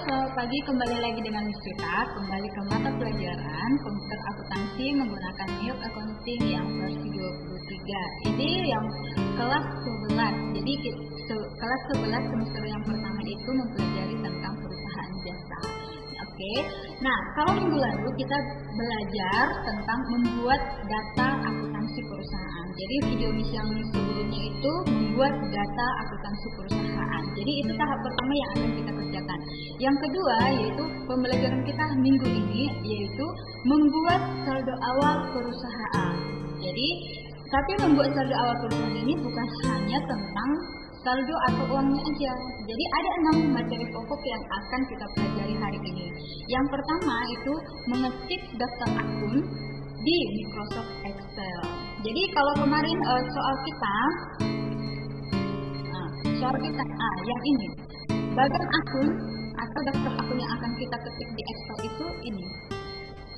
selamat pagi. Kembali lagi dengan Miss Vita. Kembali ke mata pelajaran komputer akuntansi menggunakan MIOP Accounting yang versi 23. Ini yang kelas 11. Jadi kelas 11 semester yang pertama itu mempelajari tentang perusahaan jasa. Oke. Nah, kalau minggu lalu kita belajar tentang membuat data akuntansi perusahaan. Jadi video yang sebelumnya itu membuat data akuntansi perusahaan. Jadi itu tahap pertama yang akan kita kerjakan. Yang kedua yaitu pembelajaran kita minggu ini yaitu membuat saldo awal perusahaan. Jadi, tapi membuat saldo awal perusahaan ini bukan hanya tentang saldo atau uangnya aja. Jadi ada 6 materi pokok yang akan kita pelajari hari ini. Yang pertama itu mengetik daftar akun di Microsoft Excel. Jadi kalau kemarin soal kita yang ini bagian akun atau daftar akun yang akan kita ketik di Excel itu ini.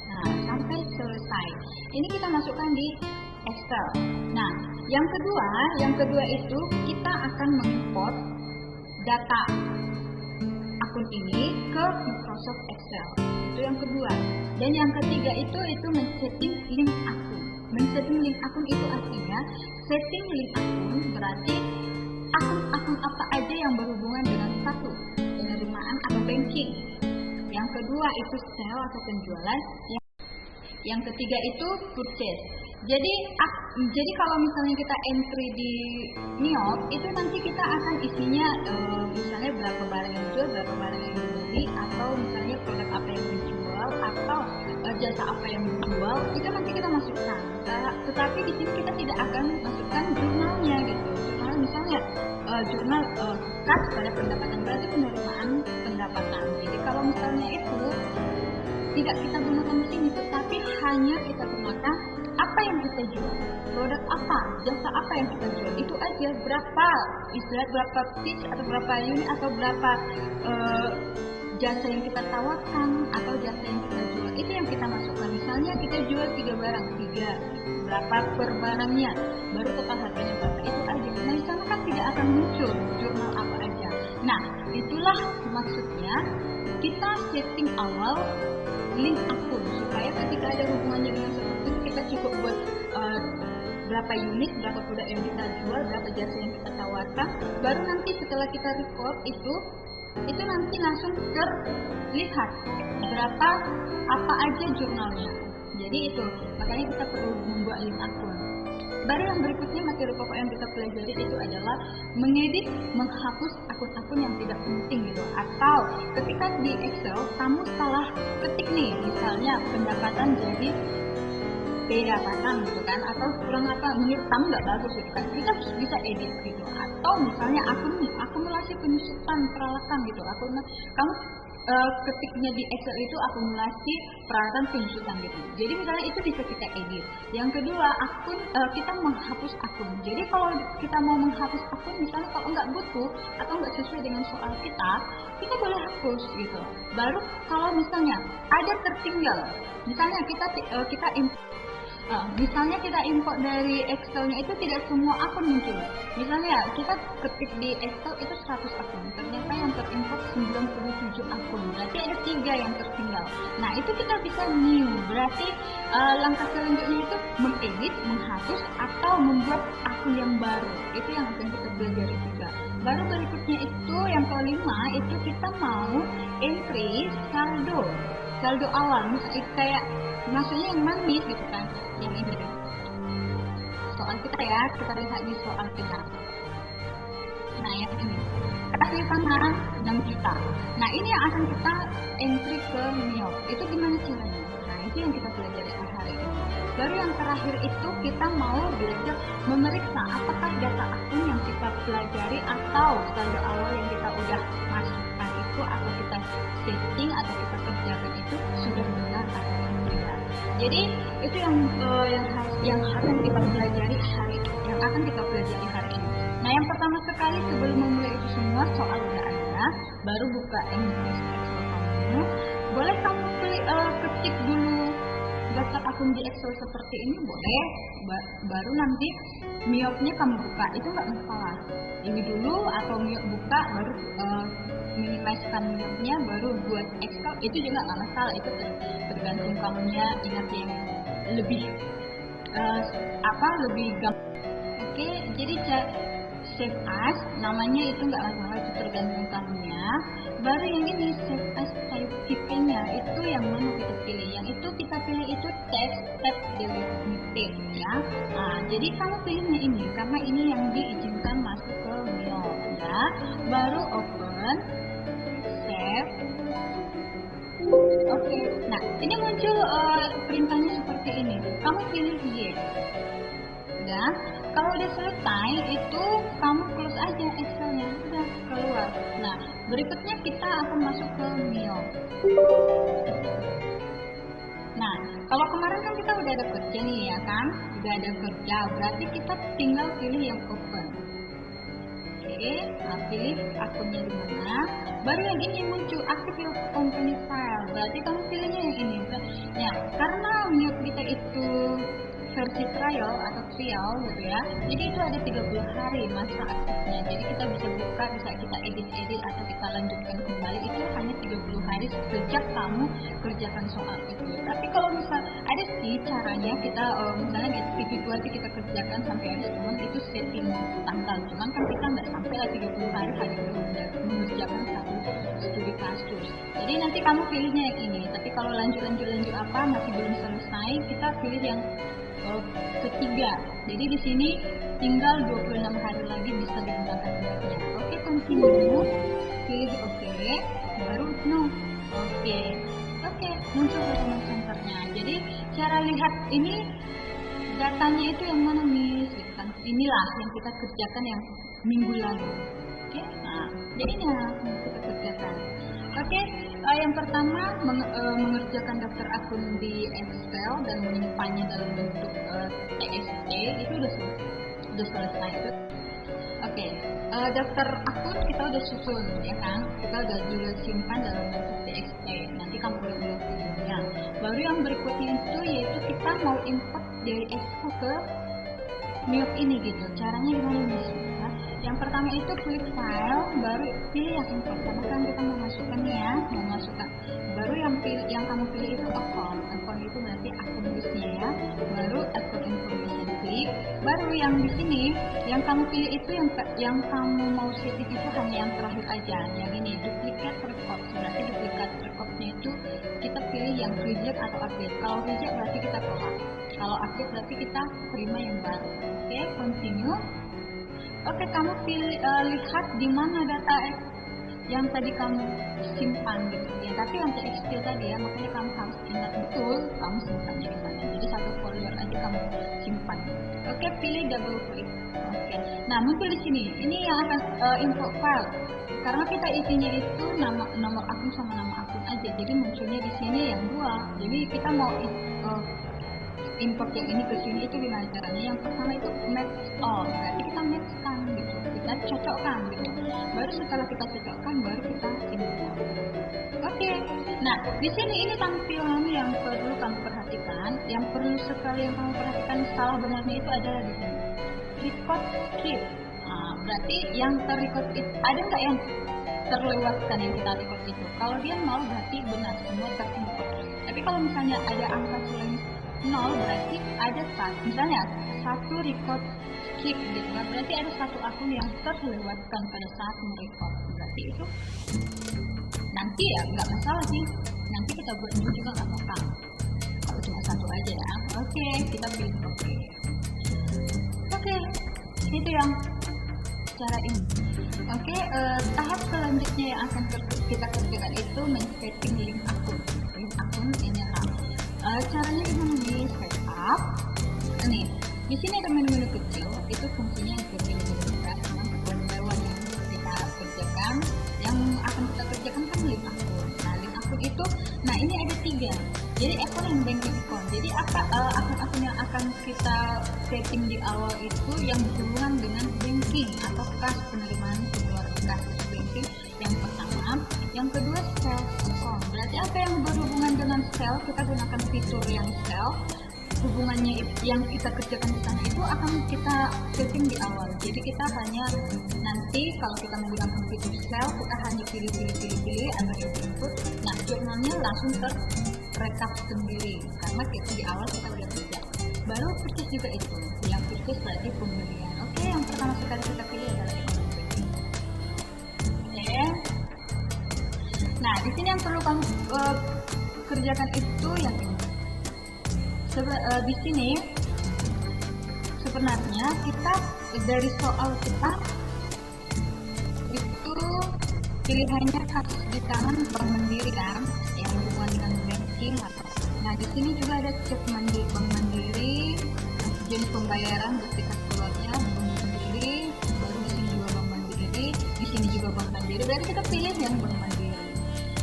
Nah, sampai selesai. Ini kita masukkan di Excel. Nah, yang kedua itu kita akan mengimport data akun ini ke Microsoft Excel. Itu yang kedua. Dan yang ketiga itu men-setting link akun. Men-setting link akun itu artinya setting link akun berarti akun-akun apa aja yang berhubungan dengan satu penerimaan atau banking. Yang kedua itu sale atau penjualan. Yang ketiga itu purchase. Jadi kalau misalnya kita entry di MIOP itu nanti kita akan isinya misalnya berapa barang yang dijual, berapa barang yang dibeli, atau misalnya produk apa yang dijual atau jasa apa yang dijual, itu nanti kita masukkan. Tetapi di sini kita tidak akan masukkan jurnalnya gitu. Jurnal misalnya jurnal kas pada pendapatan berarti penerimaan pendapatan. Jadi kalau misalnya itu tidak kita gunakan di sini, tetapi hanya kita gunakan apa yang kita jual, produk apa, jasa apa yang kita jual, itu aja. Berapa piece atau berapa unit atau berapa jasa yang kita tawarkan atau jasa yang kita jual, itu yang kita masukkan. Misalnya kita jual 3 barang, berapa per barangnya, baru total harganya berapa, itu aja. Nah, di sana kan tidak akan muncul jurnal apa aja. Nah, itulah maksudnya kita setting awal link akun supaya ketika ada hubungannya dengan seperti itu kita cukup buat berapa unit, berapa produk yang kita jual, berapa jasa yang kita tawarkan, baru nanti setelah kita record itu nanti langsung terlihat berapa apa aja jurnalnya. Jadi itu makanya kita perlu membuat link akun. Baru yang berikutnya materi pokok yang kita pelajari itu adalah mengedit, menghapus akun-akun yang tidak penting gitu. Atau ketika di Excel kamu salah ketik nih, misalnya pendapatan jadi pendapatan gitu kan, atau kurang apa menurut kamu nggak bagus gitu kan, kita bisa edit gitu. Atau misalnya akumulasi penyusutan peralatan gitu, kamu ketiknya di Excel itu akumulasi peralatan penyusutan gitu. Jadi misalnya itu bisa kita edit. Yang kedua, kita menghapus akun. Jadi kalau kita mau menghapus akun, misalnya kalau nggak butuh atau nggak sesuai dengan soal kita boleh hapus gitu. Baru kalau misalnya ada tertinggal, misalnya misalnya kita import dari Excel-nya itu tidak semua akun muncul. Misalnya kita ketik di Excel itu 100 akun, ternyata yang terimport 97 akun, berarti ada 3 yang tertinggal. Nah, itu kita bisa new, berarti langkah selanjutnya itu mengedit, menghapus, atau membuat akun yang baru. Itu yang akan kita pelajari juga. Baru berikutnya itu yang kelima itu kita mau entry saldo awal, kayak maksudnya yang manis gitu kan, yang ini soal kita ya, kita lihat di soal kita. Nah, yang ini kasih tambahan 6 juta. Nah, ini yang akan kita entry ke MIOP. Itu gimana caranya? Nah, itu yang kita pelajari hari ini. Baru yang terakhir itu kita mau belajar memeriksa apakah data akun yang kita pelajari atau saldo awal yang kita udah masukkan itu atau kita setting atau kita kerjakan itu sudah benar atau tidak. Jadi itu yang akan kita pelajari hari ini, yang akan kita pelajari hari ini. Nah, yang pertama sekali sebelum memulai itu semua soal udah ada, baru buka Excel kamu. Boleh kamu ketik dulu daftar akun di Excel seperti ini, boleh. Baru nanti MIOP-nya kamu buka, itu nggak masalah. Ini dulu atau MIOP buka baru minimizekan minimumnya baru buat Excel itu juga nggak masalah, itu tergantung kamunya ingat yang lebih lebih gampang. Oke, jadi save as namanya itu nggak masalah, itu tergantung kamunya. Baru yang ini save as tipenya itu yang mana kita pilih, yang itu kita pilih itu text tab delimited ya. Nah, jadi kamu pilihnya ini karena ini yang diizinkan masuk ke Mio ya. Baru open save. Oke, nah ini muncul perintahnya seperti ini. Kamu pilih yes. Ya, kalau udah selesai itu kamu close aja Excelnya, udah keluar. Nah, berikutnya kita akan masuk ke Mio. Nah, kalau kemarin kan kita udah ada kerja nih ya kan, udah ada kerja, berarti kita tinggal pilih yang open. Oke, nah pilih akunnya di mana. Baru yang ini muncul active your company file. Berarti kamu pilihnya yang ini. Ya, karena Mio kita itu versi trial atau trial gitu ya. Jadi itu ada 30 hari masa aktifnya. Jadi kita bisa buka, bisa kita edit atau kita lanjutkan kembali. Itu hanya 30 hari sejak kamu kerjakan soal itu. Tapi kalau misal ada sih caranya kita misalnya itu aja kita kerjakan sampai habis, cuman itu setting tanggal. Cuman kan kita nggak sampai lah 30 hari hanya mengerjakan satu studi kasus. Jadi nanti kamu pilihnya yang ini. Tapi kalau lanjut apa masih belum selesai, kita pilih yang ketiga. Jadi di sini tinggal 26 hari lagi bisa digunakan beratnya. Oke, continue. Pilih oke. Baru no. Oke, muncul dokumen centernya. Jadi cara lihat ini datanya itu yang mana nih? Inilah yang kita kerjakan yang minggu lalu. Oke, nah jadi ini yang kita kerjakan. Oke, yang pertama mengerjakan daftar akun di Excel dan menyimpannya dalam bentuk TXT itu udah selesai itu. Oke, daftar akun kita udah susun ya kan, kita udah juga simpan dalam bentuk TXT. Nanti kamu boleh lihat videonya. Baru yang berikutnya itu yaitu kita mau import dari Excel ke Mio ini gitu. Caranya gimana nih? Yang pertama itu klik file, baru pilih yang import. Karena kan kita mau masukkan ya, baru yang kamu pilih itu account itu berarti akun listnya ya. Baru account information klik. Baru yang di sini yang kamu pilih itu yang kamu mau setting itu hanya yang terakhir aja. Yang ini duplicate record, berarti duplicate recordnya itu kita pilih yang reject atau update. Kalau reject berarti kita tolak. Kalau update berarti kita terima yang baru. Oke, continue. Oke, kamu lihat di mana data yang tadi kamu simpan gitu ya. Tapi yang TXT tadi ya, makanya kamu harus ingat betul kamu simpannya di mana. Jadi satu folder aja kamu simpan. Oke, pilih double click. Oke. Nah, muncul di sini. Ini yang akan import file. Karena kita isinya itu nomor akun sama nama akun aja. Jadi munculnya di sini yang dua. Jadi kita mau import yang ini ke sini itu gimana caranya? Yang pertama itu match all, berarti kita matchkan gitu, kita cocokkan gitu. Baru setelah kita cocokkan, baru kita import. Oke, nah di sini ini tampilan yang perlu kamu perhatikan, yang perlu sekali yang kamu perhatikan salah benarnya itu adalah di sini. Record skip. Nah, berarti yang terrecord itu ada nggak yang terlewatkan yang kita record itu? Kalau dia 0 berarti benar semua terimport. Tapi kalau misalnya ada angka selain 0 berarti ada misalnya satu record skip gitu kan, berarti ada satu akun yang terlewatkan pada saat merecord. Berarti itu nanti ya nggak masalah sih, nanti kita buat juga nggak apa-apa kalau cuma satu aja ya. Oke, kita pilih oke, itu yang cara ini. Oke, tahap selanjutnya yang akan kita kerjakan itu men-setting link akun ini caranya gimana nih? Setup. Nih, di sini ada menu-menu kecil, itu fungsinya yang berbeda-beda. One yang kita kerjakan, yang akan kita kerjakan kan link akun. Nah, link akun itu, nah ini ada 3. Jadi akun yang banking account. Jadi akun-akun yang akan kita setting di awal itu yang berhubungan dengan banking atau kas, penerimaan pengeluaran kas banking yang pertama. Yang kedua sales account. Berarti apa yang berhubungan dengan sales, kita gunakan fitur yang sales. hubungannya yang kita kerjakan di sana itu akan kita setting di awal. Jadi kita hanya nanti kalau kita menggunakan fitur Shell, kita hanya pilih atau input. Nah, jurnalnya langsung terrekap sendiri karena kita di awal kita udah kerja. Baru purchase juga itu. Yang purchase berarti pembelian. Oke, yang pertama sekali kita pilih adalah economic banking. Oke. Nah, di sini yang perlu kamu kerjakan itu yang ini. Di sini sebenarnya kita dari soal kita itu pilihannya harus di tangan Bank Mandiri kan, yang berhubungan dengan banking atau. Nah, di sini juga ada cek mandiri Bank Mandiri, jenis pembayaran, bukti kas keluarnya Bank Mandiri, baru di sini juga Bank Mandiri, di sini juga Bank Mandiri. Berarti kita pilih yang Bank Mandiri.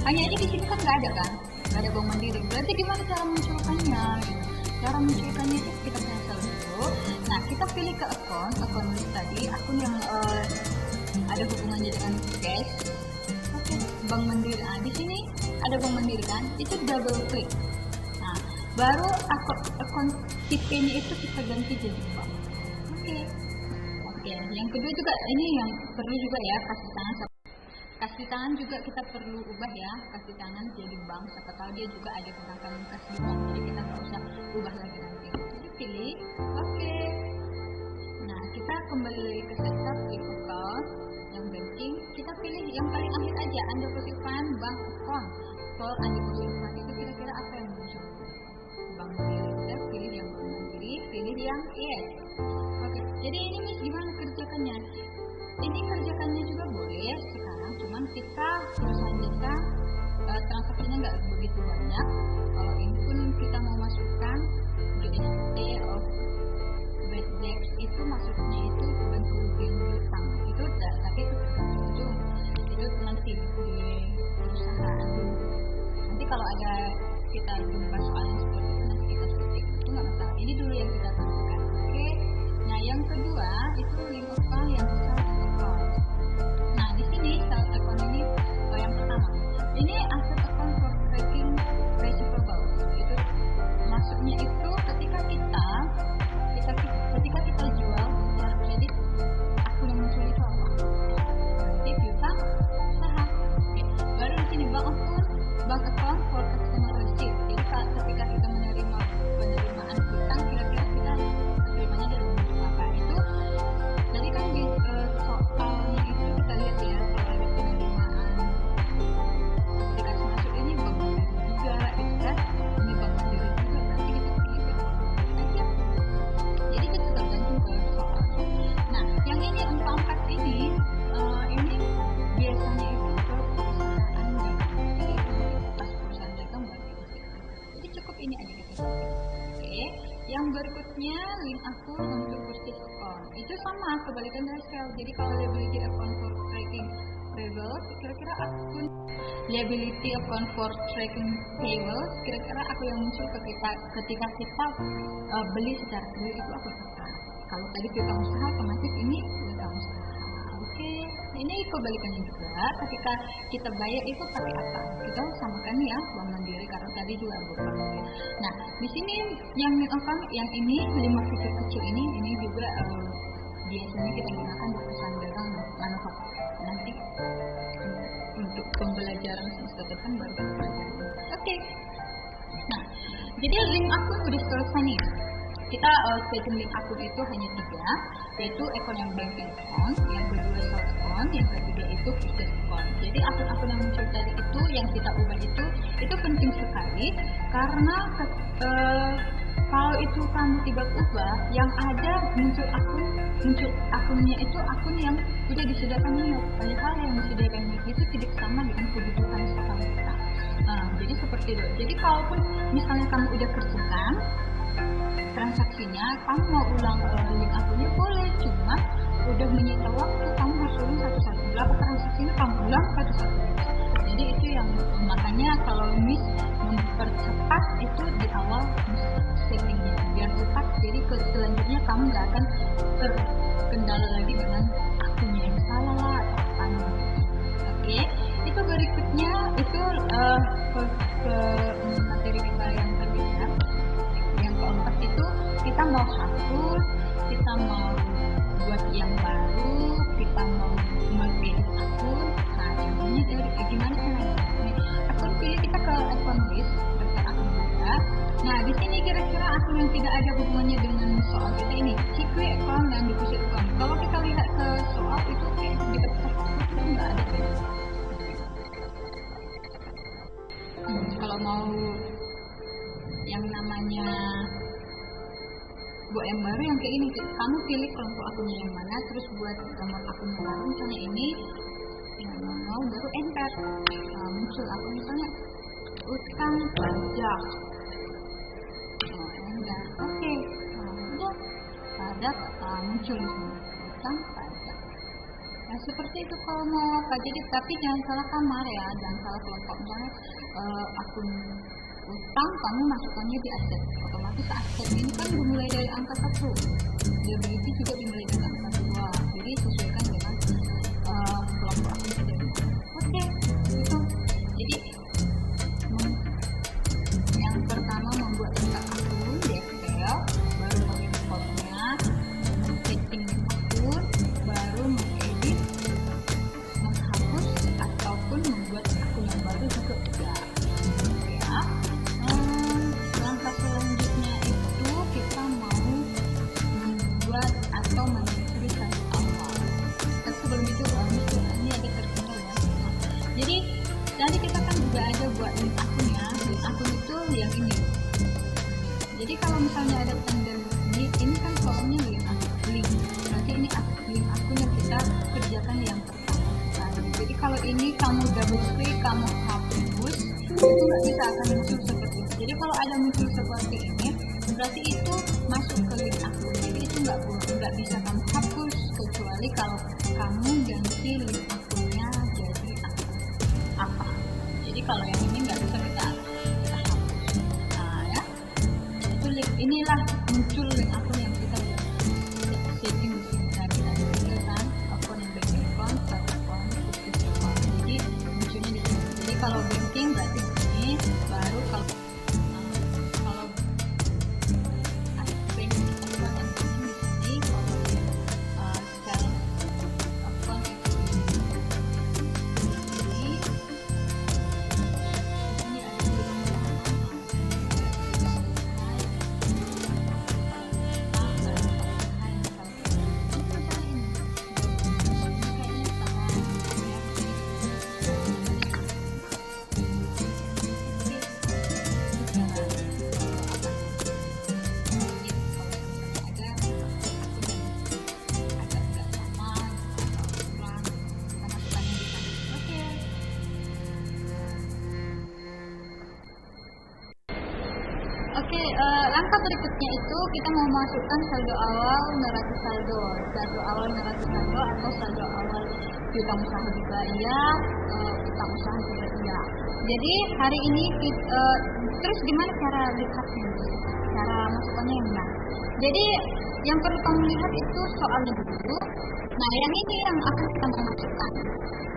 Hanya aja di sini kan nggak ada kan, nggak ada Bank Mandiri. Berarti gimana cara munculkannya? Cara munculkannya itu kita cancel dulu. Nah, kita pilih ke akun tadi, akun yang ada hubungannya dengan cash. Oke, Bank Mandiri. Nah, di sini ada Bank Mandiri kan, itu double klik. Nah, baru akun tipenya itu kita ganti jadi bank. Oke. Yang kedua juga ini yang perlu juga ya, kasih tangan juga kita perlu ubah ya, kasih tangan jadi bank. Siapa tahu dia juga ada tentang kasih bank, jadi kita nggak usah ubah lagi nanti. Jadi pilih, oke. Nah, kita kembali ke setup di account yang banking. Kita pilih yang paling akhir aja, undeposit fund, bank account. For undeposit fund itu kira-kira apa yang muncul? Bank Mandiri. Kita pilih yang Bank Mandiri, pilih yang yes. Oke. Jadi ini gimana kerjakannya? Ini kerjakannya juga boleh sekarang, cuman kita perusahaan kita transaksinya nggak begitu banyak. Kalau ini pun kita mau masukkan GST of bad debts itu maksudnya itu bukan kerugian hutang itu, tapi itu tergantung itu nanti di perusahaan. Nanti kalau ada kita jumpa soal yang seperti itu nanti kita ketik, itu nggak masalah. Ini dulu yang kita lakukan. Oke. Nah, yang kedua itu link account yang nah, di sini sales account ini yang pertama. Ini asset account for tracking receivables. Itu maksudnya itu ketika kita jual secara kredit, akun yang muncul itu apa? Berarti piutang usaha. Oke. Baru di sini bank account for customer receipt. Jadi ketika kita menerima penerimaan hutang, kira-kira kita terimanya dari bentuk apa? Itu tadi kan di soalnya itu kita lihat ya, kalau ada penerimaan dikasih masuk ini Bank Mandiri juga, itu kan ini Bank Mandiri juga, berarti kita pilih Bank Mandiri aja. Jadi kita tergantung ke soal. Nah, yang ini 44 ini biasanya itu ke perusahaan dagang. Jadi pas perusahaan dagang baru kita pilih. Jadi cukup ini aja kita pilih. Oke. Yang berikutnya link akun untuk purchase account. Itu sama kebalikan dari Shell. Jadi kalau liability account for tracking payables, kira-kira akun liability account for tracking payables, kira-kira akun yang muncul ketika kita beli secara kredit itu akun apa? Kalau tadi piutang usaha, otomatis ini piutang usaha. Oke, ini kebalikannya juga. Ketika kita bayar itu pakai apa? Kita samakan ya Bank Mandiri karena tadi juga Bank Mandiri. Nah, di sini yang yang ini 5 fitur kecil ini juga biasanya kita gunakan di perusahaan dagang manufaktur. Nanti untuk pembelajaran semester depan baru kita pelajari. Oke. Nah, jadi link akun udah selesai nih. Kita setting link akun itu hanya 3, yaitu akun yang banking account, yang kedua sales account, yang ketiga itu purchase account. Jadi akun-akun yang muncul tadi itu yang kita ubah itu penting sekali karena kalau itu kamu tidak ubah, yang ada muncul akunnya itu akun yang sudah disediakan NIOP. Padahal yang disediakan NIOP itu tidak sama dengan kebutuhan sekarang kita. Jadi seperti itu. Jadi kalaupun misalnya kamu udah kerjakan transaksinya, kamu mau ulang link akunnya boleh, cuma udah menyita waktu, kamu harus ulang satu-satu. Berapa transaksinya kamu ulang satu-satu. Jadi itu yang makanya kalau mempercepat itu di awal settingnya biar cepat. Jadi selanjutnya kamu nggak akan terkendala lagi dengan akunnya yang salah lah atau apa gitu. Oke, itu berikutnya itu ke materi kita yang ketiga. Yang keempat itu kita mau hapus, kita mau buat yang baru, kita mau mengedit akun. Nah, contohnya gimana caranya? Akun pilih kita ke akun list, daftar akun juga. Nah, di sini kira-kira akun yang tidak ada hubungannya dengan soal kita ini, secret account dan deposit account. Kalau kita lihat ke soal itu kayak di daftar itu nggak ada ya. Kalau mau yang namanya buat yang baru yang kayak ini, kamu pilih kelompok akunnya yang mana, terus buat nomor akun yang baru, misalnya ini yang mau baru enter. Nah, muncul akun misalnya utang pajak. Enter, oke. Udah pajak muncul di sini utang pajak. Nah, seperti itu kalau mau jadi, tapi jangan salah kamar ya, jangan salah kelompok. Misalnya akun utang kamu masukkannya di aset, otomatis aset ini kan dimulai dari angka 1, liability juga dimulai dari angka 2, jadi sesuaikan dengan kelompok akun saja. Oke, gitu. Jadi yang pertama membuat daftar akun di Excel, baru mengimport-nya, setting akun, baru mengedit, menghapus ataupun membuat akun yang baru juga bisa. Langkah selanjutnya itu kita mau membuat atau menelusuri saldo awal. Tapi sebelum itu ini ada tertinggal ya. Jadi tadi kita kan juga ada buat link akun ya. Link akun itu yang ini. Jadi kalau misalnya ada tanda ini kan kolomnya link. Berarti ini link akun yang kita kerjakan yang pertama. Jadi kalau ini kamu double klik, kamu hapus, itu nggak bisa akan muncul seperti itu. Jadi kalau ada muncul seperti ini, berarti itu masuk ke link akun. Jadi itu nggak bisa kamu hapus, kecuali kalau kamu ganti link akunnya jadi apa. Jadi kalau yang ini nggak bisa kita hapus. Nah ya, itu link inilah muncul link akun yang kita setting di sini. Nah, kita pilihkan akun yang bank account, sell account, purchase account. Jadi munculnya di sini. Jadi kalau banking berarti ini, baru kalau bank account and banking di sini, kalau sell account itu di sini. Ini ada di langkah berikutnya itu kita mau masukkan saldo awal neraca saldo awal neraca saldo atau saldo awal piutang usaha juga iya, piutang usaha juga iya. Jadi hari ini terus gimana cara lihatnya, cara masukkannya yang mana? Jadi yang perlu kamu lihat itu soalnya dulu. Nah yang ini yang akan kita masukkan,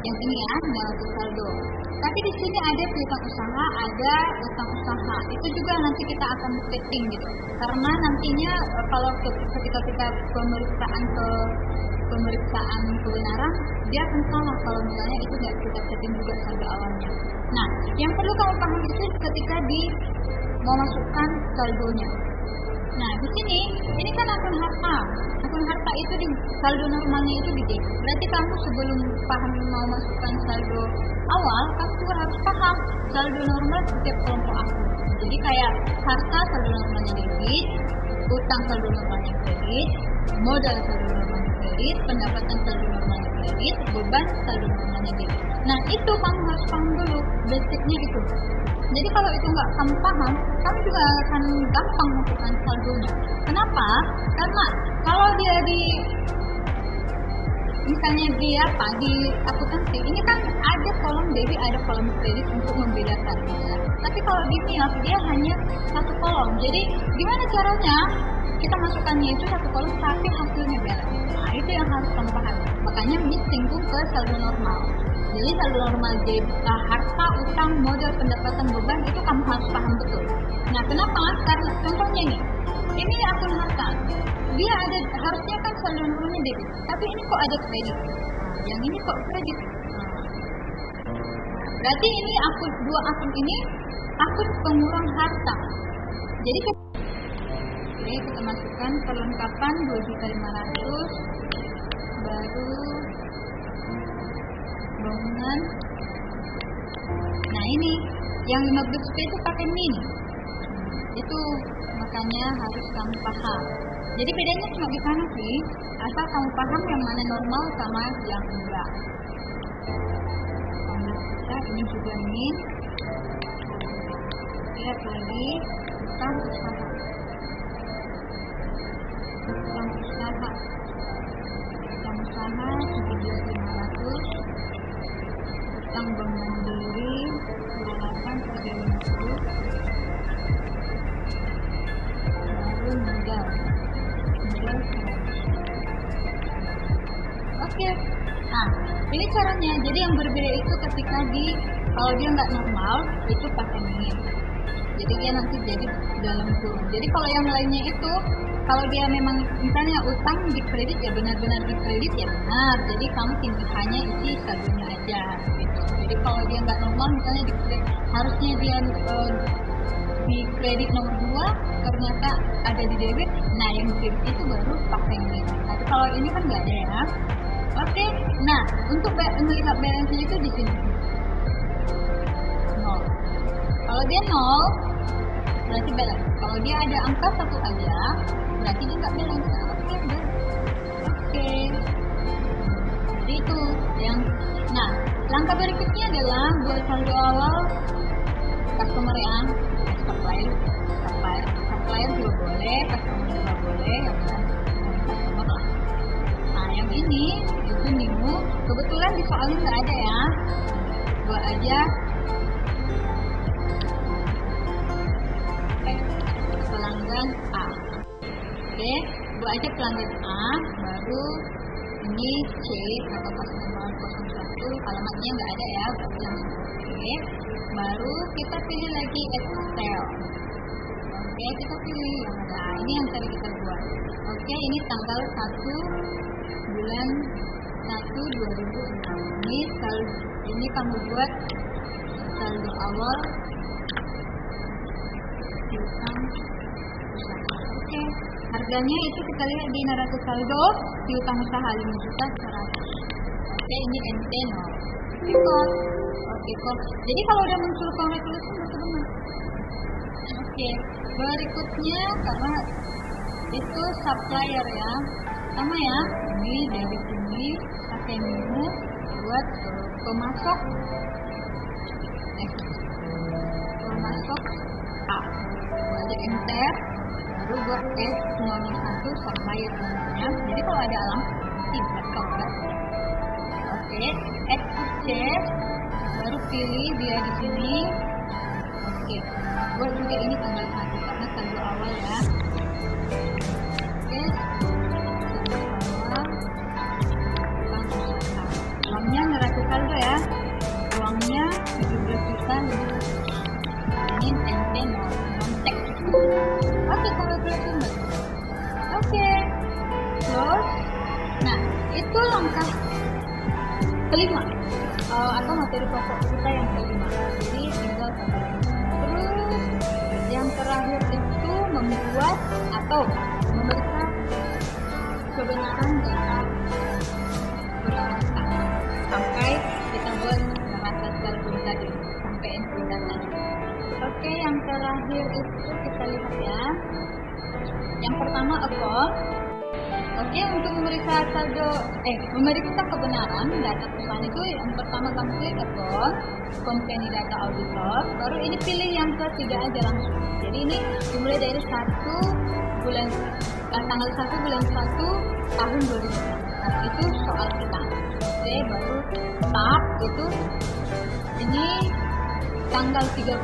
yang ini ya neraca saldo. Tapi di sini ada piutang usaha, ada utang usaha. Itu juga nanti kita akan setting gitu. Karena nantinya kalau ketika kita pemeriksaan kebenaran, dia akan salah kalau misalnya itu nggak kita setting juga saldo awalnya. Nah, yang perlu kamu paham itu ketika mau masukkan saldonya. Nah, di sini ini kan akun harta. Akun harta itu di saldo normalnya itu di debit. Berarti kamu sebelum paham mau masukkan saldo awal, kamu juga harus paham saldo normal setiap kelompok akun. Jadi kayak harta saldo normalnya debit, utang saldo normalnya kredit, modal saldo normalnya kredit, pendapatan saldo normalnya kredit, beban saldo normalnya debit. Nah, itu kamu harus paham dulu, basicnya itu. Jadi kalau itu nggak kamu paham, kamu juga akan gampang masukkan saldonya. Kenapa? Karena kalau dia misalnya dia di akuntansi, ini kan ada kolom debit, ada kolom kredit untuk membedakan. Ya. Tapi kalau di MILF dia hanya satu kolom. Jadi gimana caranya? Kita masukkannya itu satu kolom tapi hasilnya balance. Nah itu yang harus kamu pahami. Makanya singgung ke saldo normal. Jadi saldo normal harta, utang, modal, pendapatan, beban itu kamu harus paham betul. Nah kenapa? Karena contohnya nih, ini akun harta. Dia ada, harusnya kan saldo nurunnya debit, tapi ini kok ada kredit. Yang ini kok kredit. Berarti ini dua akun ini akun pengurang harta. Jadi kita masukkan perlengkapan 2.500.000, baru bangunan. Nah ini yang 15 itu pakai min. Itu makanya harus kamu paham. Jadi bedanya cuma di sana sih, asal kamu paham yang mana normal sama yang enggak. Ini juga min. Lihat lagi, utang usaha. Utang usaha 7.500. Utang bank mandiri 350. Baru modal 100. Oke. Nah, ini caranya. Jadi yang berbeda itu ketika kalau dia nggak normal itu pakai min. Jadi dia nanti jadi dalam kurung. Jadi kalau yang lainnya itu, kalau dia memang misalnya utang di kredit ya benar-benar di kredit ya benar. Jadi kamu hanya isi saldonya aja gitu. Jadi kalau dia nggak normal misalnya harusnya dia di kredit nomor 2 ternyata ada di debit. Nah yang debit itu baru pakai min. Tapi kalau ini kan nggak ada ya. Oke. Nah untuk melihat balance itu di sini. Kalau dia 0 berarti balance. Kalau dia ada angka 1 aja berarti dia nggak balance. Oke. Jadi itu yang. Nah langkah berikutnya adalah buat saldo awal customer ya, supplier juga boleh, customer juga boleh, ya kan? Customer lah. Nah yang ini itu Nimu. Kebetulan di soalnya nggak ada ya. Buat aja. Pelanggan A. Oke, buat aja pelanggan A, baru ini C atau customer 01, alamatnya nggak ada ya, berarti langsung oke. Baru kita pilih lagi Excel. Oke, kita pilih yang ada. Ini yang tadi kita buat. Oke, ini tanggal 1 bulan 1 2006. Ini kamu buat saldo awal piutang usaha. Oke, harganya itu kita lihat di neraca saldo piutang usaha 5.100.000. Oke, ini NT 0. Oke kok. Jadi kalau udah muncul congratulation berarti benar. Oke, berikutnya karena itu supplier ya, sama ya. Ini debit ini pakai menu buat pemasok A. Buat enter, baru buat S01 supplier namanya. Jadi kalau ada alam tidak cover. Oke, exit, baru pilih dia di sini. Oke, buat juga ini tanggal 1 karena saldo awal ya. Oke, saldo awal, uangnya neraca saldo ya. Uangnya 17 juta lebih. Ini NT non-tek. Oke, kalau berarti oke, terus, nah itu langkah kelima atau materi pokok kita yang kelima. Jadi tinggal terus yang terakhir itu membuat atau memeriksa kebenaran data perangkat sampai kita buat neraca saldo tadi sampai entry datanya. Oke, yang terakhir itu kita lihat ya. Yang pertama account. Oke, untuk memeriksa saldo, memeriksa kebenaran data perusahaan itu yang pertama kamu klik account, company data auditor, baru ini pilih yang ketiga aja langsung. Jadi ini dimulai dari tanggal 1 bulan 1 tahun 2006. Nah, itu soal kita. Oke, baru tab itu ini tanggal 31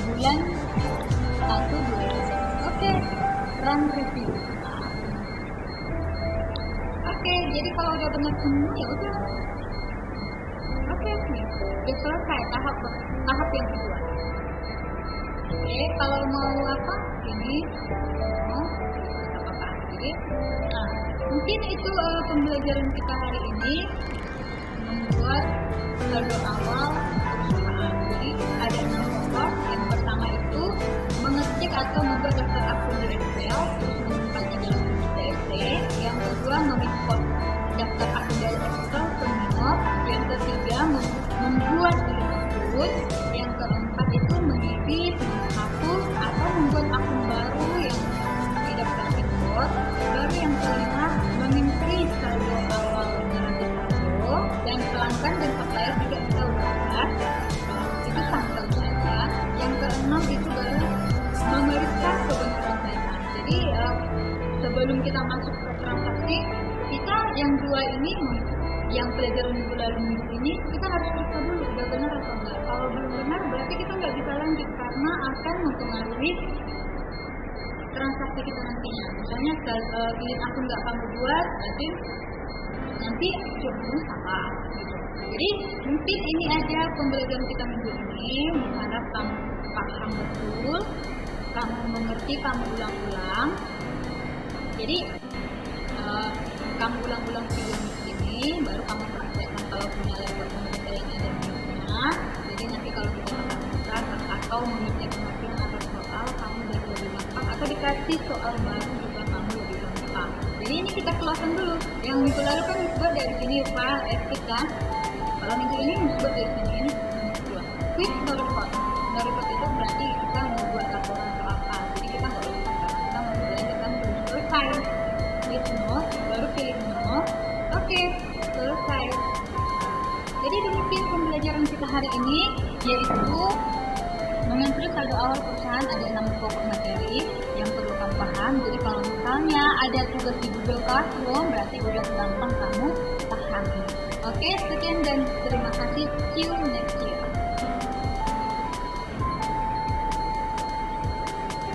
bulan 1 2006. Oke, run review. Oke, jadi kalau udah benar semua ya udah. Oke, udah selesai tahap yang kedua. Oke, kalau mau apa? Ini kita pakai lagi. Nah, mungkin itu pembelajaran kita hari ini membuat saldo awal perusahaan. Jadi ada 6 pokok. Yang pertama itu mengecek atau membuat daftar akun di Excel, terus menyimpannya dalam bentuk CSV. Yang kedua mengimport daftar akun dari Excel ke Minops. Yang ketiga membuat akun. Yang keempat itu mengedit, menghapus atau membuat akun baru yang tidak import. Baru yang kelima mengintri saldo awal neraca saldo, dan pelanggan dan supplier juga kita udah bahas. Itu sampel saja. Yang keenam itu baru memeriksa kebenaran data. Jadi sebelum kita masuk ke transaksi, kita yang dua ini, yang pelajaran minggu lalu minggu ini, kita harus periksa dulu udah benar atau enggak. Kalau belum benar berarti kita nggak bisa lanjut karena akan mempengaruhi transaksi kita nantinya. Misalnya unit akun nggak kamu buat, berarti nanti jumlahnya salah gitu. Jadi mungkin ini aja pembelajaran kita minggu ini. Mengharap kamu paham betul, kamu mengerti, kamu ulang-ulang. Jadi kamu ulang-ulang video ini, baru kamu praktekkan kalau punya laptop komputer yang ada minusnya. Jadi nanti kalau kita akan atau mengecek pengertian atas soal, kamu jadi lebih gampang, atau dikasih soal baru juga kamu lebih gampang. Jadi ini kita close dulu. Yang minggu lalu kan disebut dari sini file exit kan. Kalau minggu ini disebut dari sini, ini dua. Quick no report. No report itu berarti kita mau buat laporan atau apa. Jadi kita nggak usah kita mau belajar belum selesai. Klik no, baru pilih no. Oke, selesai. Jadi demikian pembelajaran kita hari ini, yaitu mengenai saldo awal perusahaan. Ada 6 pokok materi yang perlu kamu paham. Jadi kalau misalnya ada tugas di Google Classroom, berarti udah gampang kamu pahami. Oke, sekian dan terima kasih. See you next